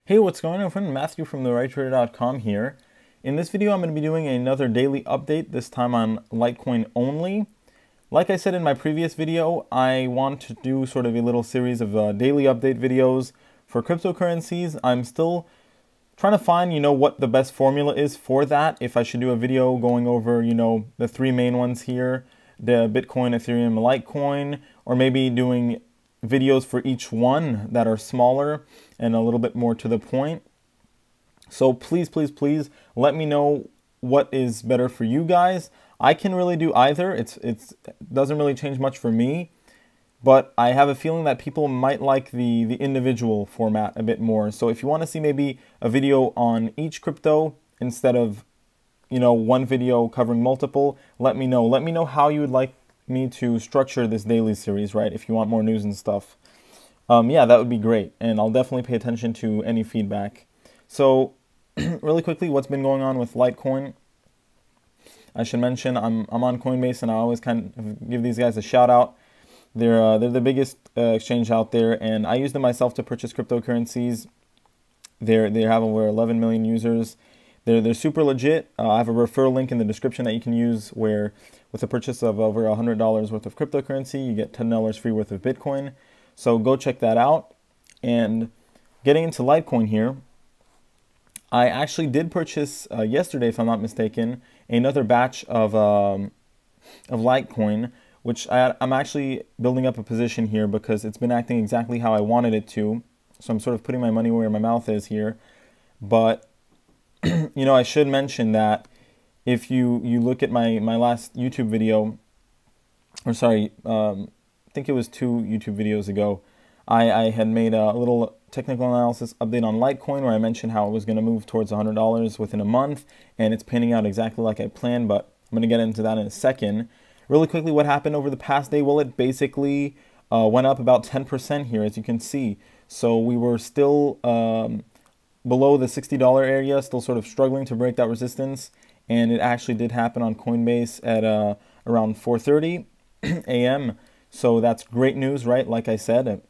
Hey, what's going on, friend? Matthew from therighttrader.com here. In this video, I'm going to be doing another daily update, this time on Litecoin only. Like I said in my previous video, I want to do sort of a little series of daily update videos for cryptocurrencies. I'm still trying to find, what the best formula is for that. If I should do a video going over, the three main ones here, the Bitcoin, Ethereum, Litecoin, or maybe doing videos for each one that are smaller and a little bit more to the point. So please, please, please let me know what is better for you guys. I can really do either. It doesn't really change much for me, but I have a feeling that people might like the individual format a bit more. So if you want to see maybe a video on each crypto instead of, one video covering multiple, let me know. Let me know how you would like me to structure this daily series, right? If you want more news and stuff. Yeah, that would be great. And I'll definitely pay attention to any feedback. So really quickly, what's been going on with Litecoin? I should mention I'm on Coinbase, and I always kind of give these guys a shout out. They're the biggest exchange out there, and I use them myself to purchase cryptocurrencies. They have over 11 million users. They're super legit. I have a referral link in the description that you can use where with a purchase of over $100 worth of cryptocurrency, you get $10 free worth of Bitcoin. So go check that out. And getting into Litecoin here, I actually did purchase yesterday, if I'm not mistaken, another batch of Litecoin, which I'm actually building up a position here because it's been acting exactly how I wanted it to. So I'm sort of putting my money where my mouth is here. But I should mention that if you look at my last YouTube video, or sorry, I think it was 2 YouTube videos ago, I had made a little technical analysis update on Litecoin where I mentioned how it was going to move towards $100 within a month, and it's panning out exactly like I planned, but I'm going to get into that in a second. Really quickly, what happened over the past day? Well, it basically went up about 10% here, as you can see. So we were still below the $60 area, still sort of struggling to break that resistance, and it actually did happen on Coinbase at around 4:30 a.m. So that's great news, right? Like I said,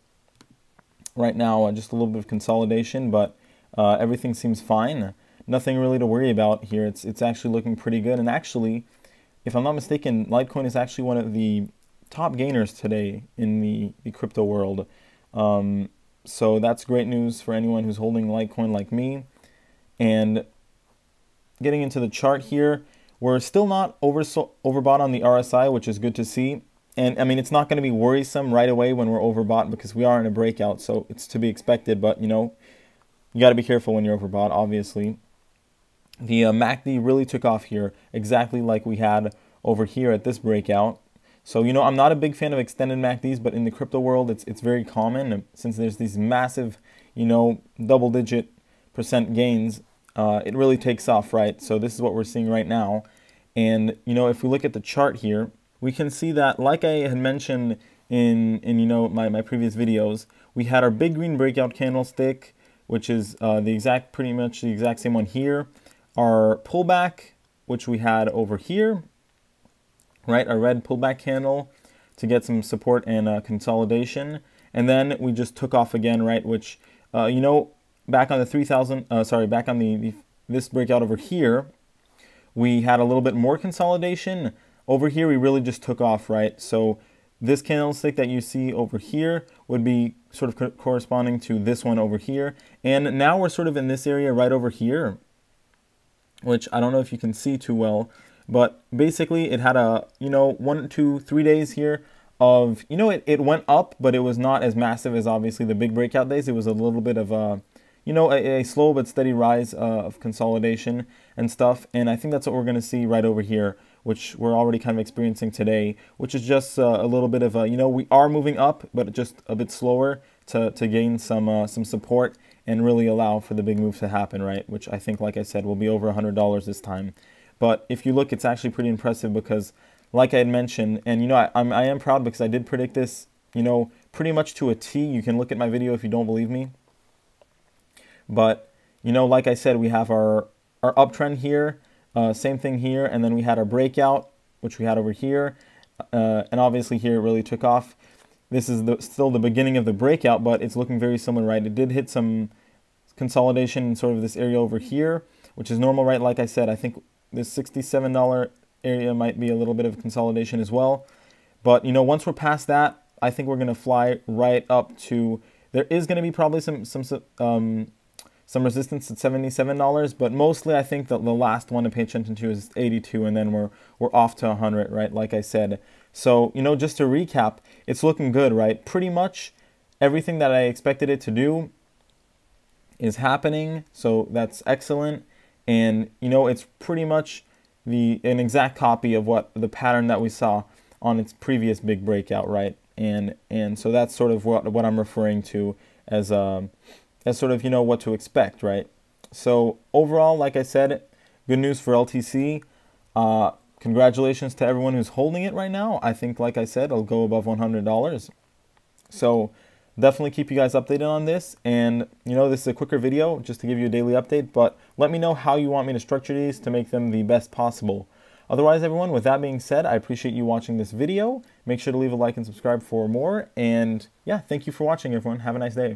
right now just a little bit of consolidation, but everything seems fine. Nothing really to worry about here. It's actually looking pretty good, and actually, if I'm not mistaken, Litecoin is actually one of the top gainers today in the crypto world. So that's great news for anyone who's holding Litecoin like me. And getting into the chart here, we're still not overbought on the RSI, which is good to see. And I mean, it's not going to be worrisome right away when we're overbought because we are in a breakout, so it's to be expected. But you got to be careful when you're overbought, obviously. The MACD really took off here, exactly like we had over here at this breakout. So, I'm not a big fan of extended MACDs, but in the crypto world, it's very common since there's these massive, double-digit % gains. It really takes off, right? So this is what we're seeing right now. And, if we look at the chart here, we can see that, like I had mentioned in my previous videos, we had our big green breakout candlestick, which is pretty much the exact same one here. Our pullback, which we had over here, right, a red pullback candle to get some support and consolidation, and then we just took off again, right, which back on the 3000 back on this breakout over here, we had a little bit more consolidation. Over here we really just took off, right? So this candlestick that you see over here would be sort of corresponding to this one over here, and now we're sort of in this area right over here, which I don't know if you can see too well. But basically, it had a, 1, 2, 3 days here of, it went up, but it was not as massive as obviously the big breakout days. It was a little bit of a, a slow but steady rise of consolidation and stuff. And I think that's what we're going to see right over here, which we're already kind of experiencing today, which is just a little bit of a, we are moving up, but just a bit slower to gain some support and really allow for the big move to happen, right? Which I think, like I said, will be over $100 this time. But if you look, it's actually pretty impressive because, like I had mentioned, and I am proud because I did predict this, pretty much to a T. You can look at my video if you don't believe me. But, like I said, we have our uptrend here, same thing here, and then we had our breakout, which we had over here, and obviously here it really took off. This is still the beginning of the breakout, but it's looking very similar, right? It did hit some consolidation in sort of this area over here, which is normal, right? Like I said, I think this $67 area might be a little bit of consolidation as well. But, you know, once we're past that, I think we're going to fly right up to, there is going to be probably some resistance at $77, but mostly I think that the last one to pay attention to is 82, and then we're off to 100, right? Like I said. So, you know, just to recap, it's looking good, right? Pretty much everything that I expected it to do is happening, so that's excellent. And, you know, it's pretty much an exact copy of what the pattern that we saw on its previous big breakout, right? And so that's sort of what I'm referring to as sort of, you know, what to expect, right? So overall, like I said, good news for LTC. Congratulations to everyone who's holding it right now. I think, like I said, it'll go above $100. So definitely keep you guys updated on this. And, you know, this is a quicker video just to give you a daily update, but let me know how you want me to structure these to make them the best possible. Otherwise, everyone, with that being said, I appreciate you watching this video. Make sure to leave a like and subscribe for more. And yeah, thank you for watching, everyone. Have a nice day.